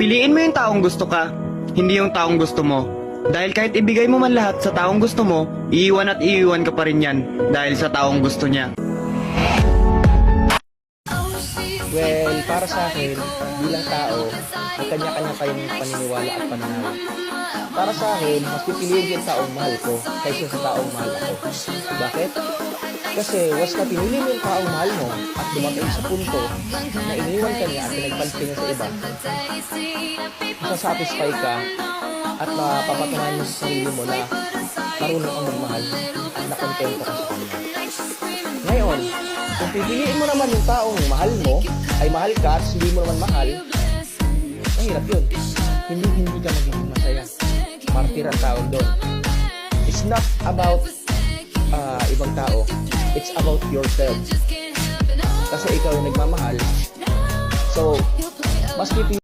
Piliin mo yung taong gusto ka, hindi yung taong gusto mo. Dahil kahit ibigay mo man lahat sa taong gusto mo, iiwan at iiwan ka pa rin yan dahil sa taong gusto niya. Well, para sa akin, bilang tao, may kanya-kanya tayong paniniwala at pananaw. Para sa akin, mas pipiliin ko yung taong mahal ko kaysa sa taong mahal ako. Bakit? Kasi once na pinili mo yung taong mahal mo at dumating sa punto na iniwan ka niya at pinagpansin niya sa iba, masasatisfy ka at mapapatunayan mo sa sarili mo na marunong kang magmahal at nakontento ka sa kanya. Ngayon, kung pipiliin mo naman yung taong mahal mo, ay mahal ka at hindi mo naman mahal, mahirap yun. Hindi ka magiging masaya. Martir ang tawag doon. It's not about ibang tao. It's about yourself. Kasi ikaw yung nagmamahal. So, mas pipiliin